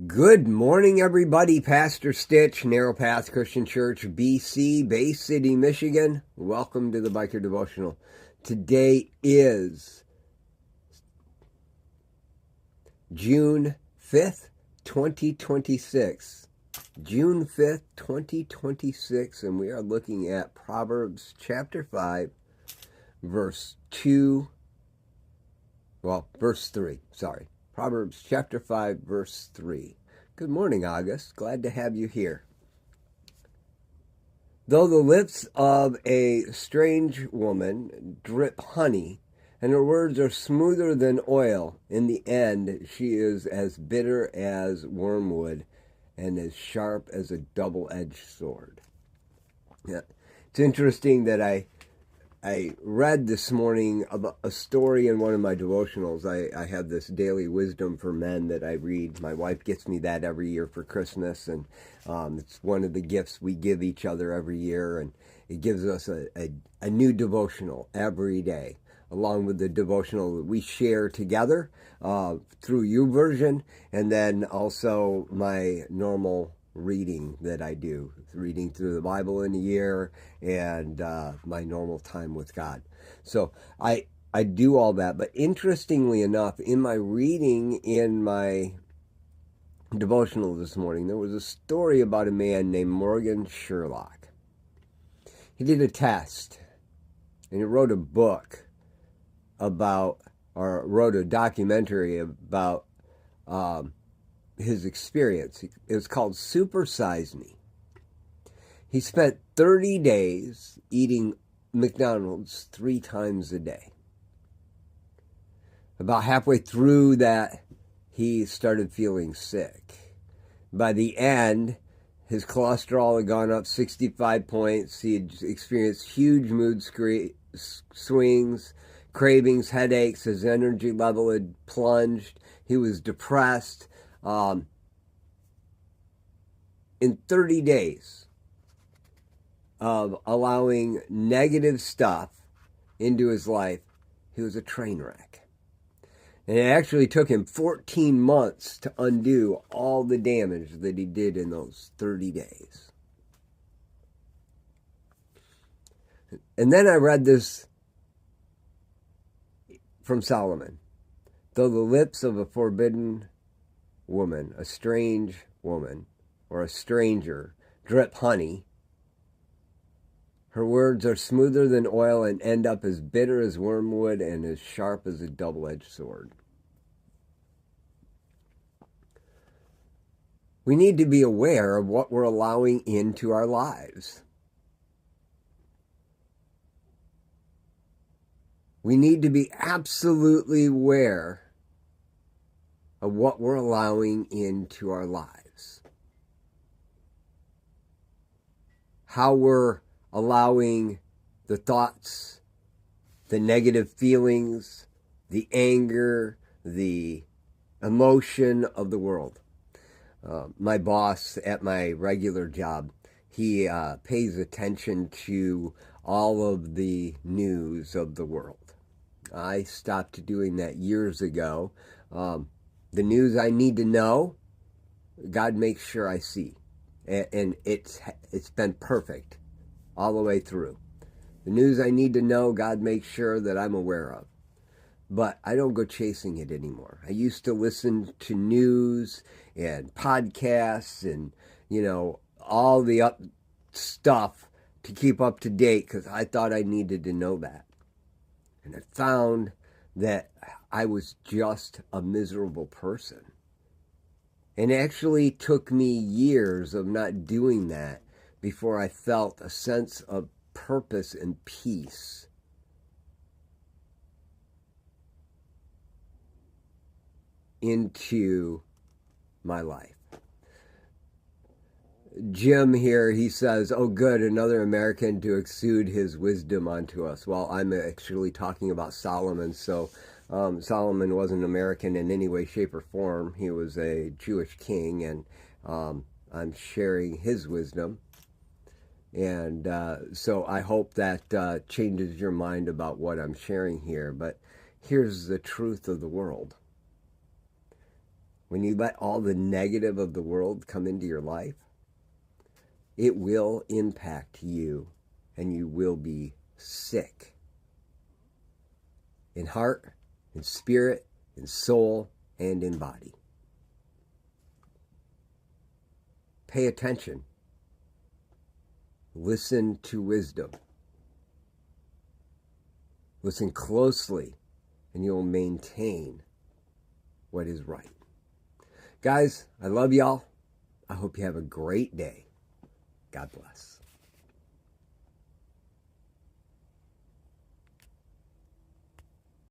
Good morning, everybody. Pastor Stitch, Narrow Path Christian Church, BC, Bay City, Michigan. Welcome to the Biker Devotional. Today is June 5th, 2026. June 5th, 2026, and we are looking at Proverbs chapter 5, verse 3. Proverbs chapter 5, verse 3. Good morning, August. Glad to have you here. Though the lips of a strange woman drip honey, and her words are smoother than oil, in the end she is as bitter as wormwood and as sharp as a double-edged sword. Yeah. It's interesting that I read this morning about a story in one of my devotionals. I have this daily wisdom for men that I read. My wife gets me that every year for Christmas, and it's one of the gifts we give each other every year, and it gives us a new devotional every day, along with the devotional that we share together through YouVersion, and then also my normal reading that I do, reading through the Bible in a year, and my normal time with God. So I do all that. But interestingly enough, in my reading in my devotional this morning, there was a story about a man named Morgan Sherlock. He did a test, and he wrote a book about, or wrote a documentary about his experience. It was called Super Size Me. He spent 30 days eating McDonald's 3 times a day. About halfway through that, he started feeling sick. By the end, his cholesterol had gone up 65 points. He had experienced huge mood swings, cravings, headaches. His energy level had plunged. He was depressed. In 30 days of allowing negative stuff into his life, he was a train wreck. And it actually took him 14 months to undo all the damage that he did in those 30 days. And then I read this from Solomon. Though the lips of a forbidden woman, a strange woman, or a stranger, drip honey, her words are smoother than oil and end up as bitter as wormwood and as sharp as a double-edged sword. We need to be aware of what we're allowing into our lives. We need to be absolutely aware of what we're allowing into our lives. How we're allowing the thoughts, the negative feelings, the anger, the emotion of the world. My boss at my regular job, he pays attention to all of the news of the world. I stopped doing that years ago. The news I need to know, God makes sure I see. And it's been perfect all the way through. The news I need to know, God makes sure that I'm aware of. But I don't go chasing it anymore. I used to listen to news and podcasts and, all the stuff to keep up to date because I thought I needed to know that. And I found that I was just a miserable person. And it actually took me years of not doing that before I felt a sense of purpose and peace. Into my life. Jim here, he says, oh good, another American to exude his wisdom onto us. Well, I'm actually talking about Solomon, so Solomon wasn't American in any way, shape, or form. He was a Jewish king, and I'm sharing his wisdom. And so I hope that changes your mind about what I'm sharing here. But here's the truth of the world. when you let all the negative of the world come into your life, it will impact you and you will be sick in heart, in spirit, in soul, and in body. Pay attention. Listen to wisdom. Listen closely, and you'll maintain what is right. Guys, I love y'all. I hope you have a great day. God bless.